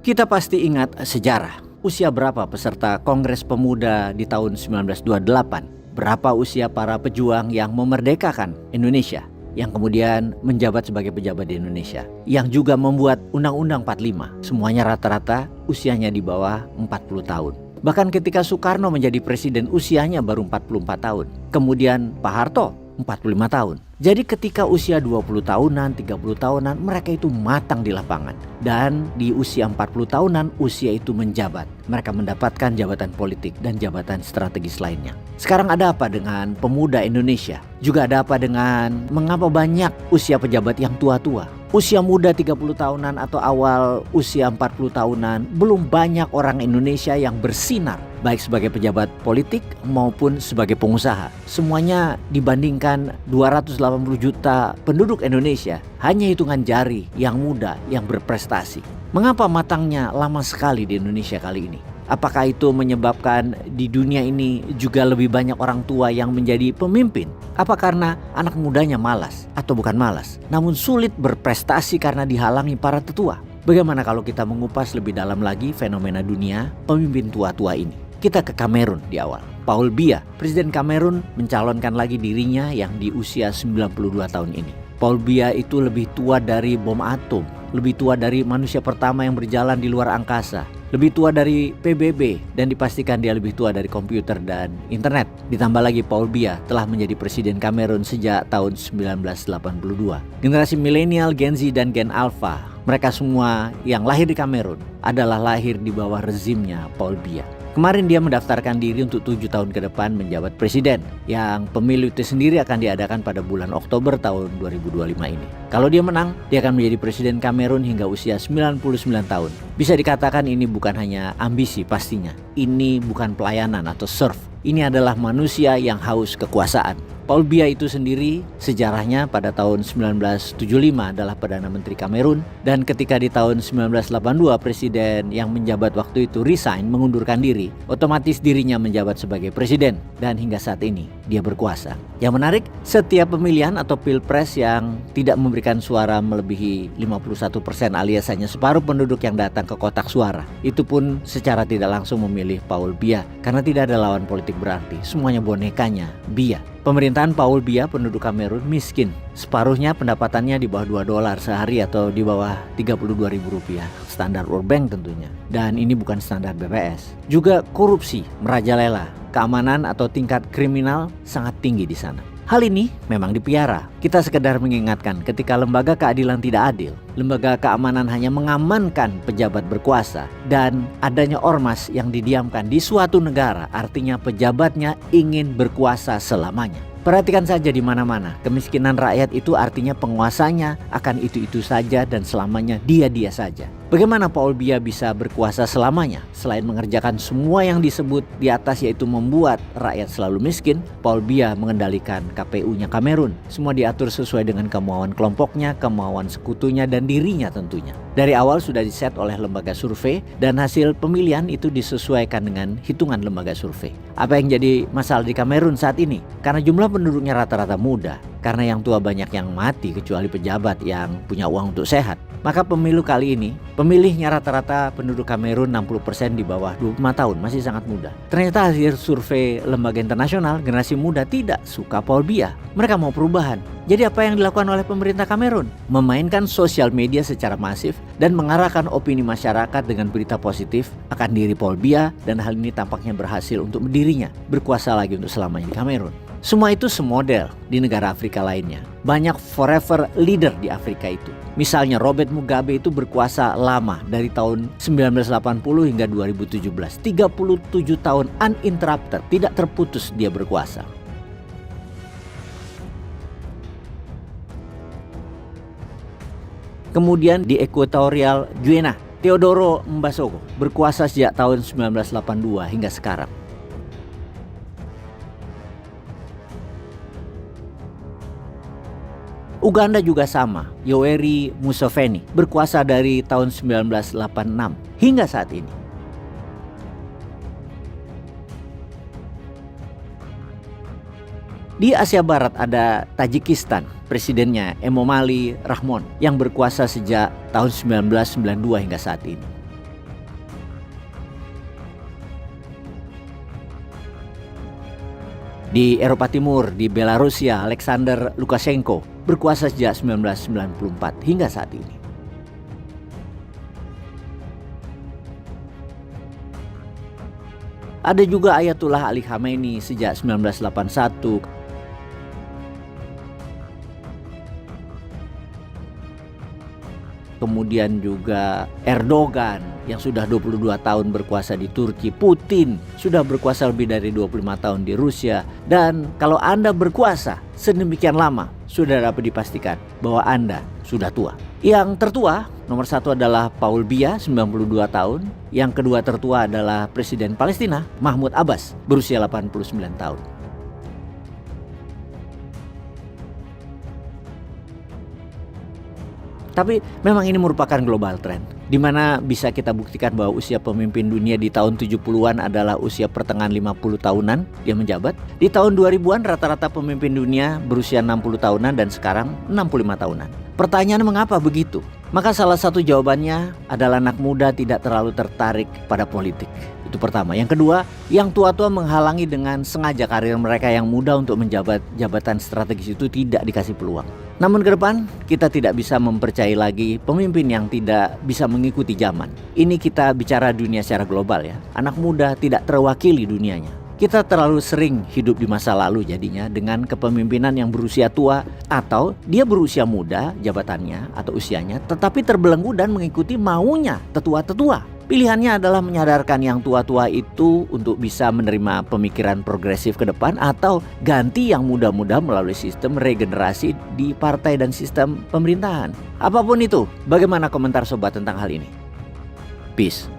Kita pasti ingat sejarah. Usia berapa peserta Kongres Pemuda di tahun 1928? Berapa usia para pejuang yang memerdekakan Indonesia, yang kemudian menjabat sebagai pejabat di Indonesia, yang juga membuat Undang-Undang 45. Semuanya rata-rata usianya di bawah 40 tahun. Bahkan ketika Soekarno menjadi presiden usianya baru 44 tahun. Kemudian Pak Harto 45 tahun. Jadi ketika usia 20 tahunan, 30 tahunan, mereka itu matang di lapangan. Dan di usia 40 tahunan, usia itu menjabat. Mereka mendapatkan jabatan politik dan jabatan strategis lainnya. Sekarang ada apa dengan pemuda Indonesia? Juga ada apa dengan mengapa banyak usia pejabat yang tua-tua? Usia muda 30 tahunan atau awal usia 40 tahunan, belum banyak orang Indonesia yang bersinar, baik sebagai pejabat politik maupun sebagai pengusaha. Semuanya dibandingkan 280 juta penduduk Indonesia, hanya hitungan jari yang muda yang berprestasi. Mengapa matangnya lama sekali di Indonesia kali ini? Apakah itu menyebabkan di dunia ini juga lebih banyak orang tua yang menjadi pemimpin? Apa karena anak mudanya malas? Atau bukan malas, namun sulit berprestasi karena dihalangi para tetua? Bagaimana kalau kita mengupas lebih dalam lagi fenomena dunia pemimpin tua-tua ini? Kita ke Kamerun di awal. Paul Biya, Presiden Kamerun, mencalonkan lagi dirinya yang di usia 92 tahun ini. Paul Biya itu lebih tua dari bom atom, lebih tua dari manusia pertama yang berjalan di luar angkasa, lebih tua dari PBB, dan dipastikan dia lebih tua dari komputer dan internet. Ditambah lagi Paul Biya telah menjadi presiden Kamerun sejak tahun 1982. Generasi milenial, Gen Z, dan Gen Alpha, mereka semua yang lahir di Kamerun adalah lahir di bawah rezimnya Paul Biya. Kemarin dia mendaftarkan diri untuk 7 tahun ke depan menjabat presiden, yang pemilu itu sendiri akan diadakan pada bulan Oktober tahun 2025 ini. Kalau dia menang, dia akan menjadi presiden Kamerun hingga usia 99 tahun. Bisa dikatakan ini bukan hanya ambisi pastinya. Ini bukan pelayanan atau serve. Ini adalah manusia yang haus kekuasaan. Paul Biya itu sendiri sejarahnya pada tahun 1975 adalah Perdana Menteri Kamerun, dan ketika di tahun 1982 presiden yang menjabat waktu itu resign, mengundurkan diri, otomatis dirinya menjabat sebagai presiden dan hingga saat ini dia berkuasa. Yang menarik, setiap pemilihan atau pilpres yang tidak memberikan suara melebihi 51% alias hanya separuh penduduk yang datang ke kotak suara, itu pun secara tidak langsung memilih Paul Biya karena tidak ada lawan politik berarti, semuanya bonekanya Biya. Pemerintahan Paul Biya, penduduk Kamerun miskin. Separuhnya pendapatannya di bawah $2 sehari atau di bawah Rp32.000. Standar World Bank tentunya. Dan ini bukan standar BPS. Juga korupsi merajalela. Keamanan atau tingkat kriminal sangat tinggi di sana. Hal ini memang dipiara. Kita sekedar mengingatkan ketika lembaga keadilan tidak adil, lembaga keamanan hanya mengamankan pejabat berkuasa, dan adanya ormas yang didiamkan di suatu negara, artinya pejabatnya ingin berkuasa selamanya. Perhatikan saja di mana-mana, kemiskinan rakyat itu artinya penguasanya akan itu-itu saja dan selamanya dia-dia saja. Bagaimana Paul Biya bisa berkuasa selamanya? Selain mengerjakan semua yang disebut di atas yaitu membuat rakyat selalu miskin, Paul Biya mengendalikan KPU-nya Kamerun. Semua diatur sesuai dengan kemauan kelompoknya, kemauan sekutunya, dan dirinya tentunya. Dari awal sudah diset oleh lembaga survei dan hasil pemilihan itu disesuaikan dengan hitungan lembaga survei. Apa yang jadi masalah di Kamerun saat ini? Karena jumlah penduduknya rata-rata muda, karena yang tua banyak yang mati kecuali pejabat yang punya uang untuk sehat. Maka pemilu kali ini, pemilihnya rata-rata penduduk Kamerun 60% di bawah 25 tahun, masih sangat muda. Ternyata hasil survei lembaga internasional, generasi muda tidak suka Paul Biya. Mereka mau perubahan. Jadi apa yang dilakukan oleh pemerintah Kamerun? Memainkan sosial media secara masif dan mengarahkan opini masyarakat dengan berita positif akan diri Paul Biya, dan hal ini tampaknya berhasil untuk dirinya berkuasa lagi untuk selamanya di Kamerun. Semua itu semodel di negara Afrika lainnya. Banyak forever leader di Afrika itu. Misalnya Robert Mugabe itu berkuasa lama dari tahun 1980 hingga 2017. 37 tahun uninterrupted, tidak terputus dia berkuasa. Kemudian di Equatorial Guinea, Teodoro Mbasogo berkuasa sejak tahun 1982 hingga sekarang. Uganda juga sama, Yoweri Museveni berkuasa dari tahun 1986 hingga saat ini. Di Asia Barat ada Tajikistan, presidennya Emomali Rahmon yang berkuasa sejak tahun 1992 hingga saat ini. Di Eropa Timur, di Belarusia, Alexander Lukashenko berkuasa sejak 1994 hingga saat ini. Ada juga Ayatullah Ali Khamenei sejak 1981. Kemudian juga Erdogan yang sudah 22 tahun berkuasa di Turki, Putin sudah berkuasa lebih dari 25 tahun di Rusia. Dan kalau Anda berkuasa sedemikian lama, sudah dapat dipastikan bahwa Anda sudah tua. Yang tertua nomor 1 adalah Paul Biya 92 tahun. Yang kedua tertua adalah Presiden Palestina Mahmud Abbas berusia 89 tahun. Tapi memang ini merupakan global trend, di mana bisa kita buktikan bahwa usia pemimpin dunia di tahun 70-an adalah usia pertengahan 50 tahunan dia menjabat. Di tahun 2000-an rata-rata pemimpin dunia berusia 60 tahunan dan sekarang 65 tahunan. Pertanyaan mengapa begitu? Maka salah satu jawabannya adalah anak muda tidak terlalu tertarik pada politik. Itu pertama. Yang kedua, yang tua-tua menghalangi dengan sengaja karir mereka yang muda untuk menjabat jabatan strategis itu tidak dikasih peluang. Namun ke depan kita tidak bisa mempercayai lagi pemimpin yang tidak bisa mengikuti zaman. Ini kita bicara dunia secara global ya. Anak muda tidak terwakili dunianya. Kita terlalu sering hidup di masa lalu jadinya dengan kepemimpinan yang berusia tua atau dia berusia muda jabatannya atau usianya tetapi terbelenggu dan mengikuti maunya tetua-tetua. Pilihannya adalah menyadarkan yang tua-tua itu untuk bisa menerima pemikiran progresif ke depan atau ganti yang muda-muda melalui sistem regenerasi di partai dan sistem pemerintahan. Apapun itu, bagaimana komentar sobat tentang hal ini? Peace.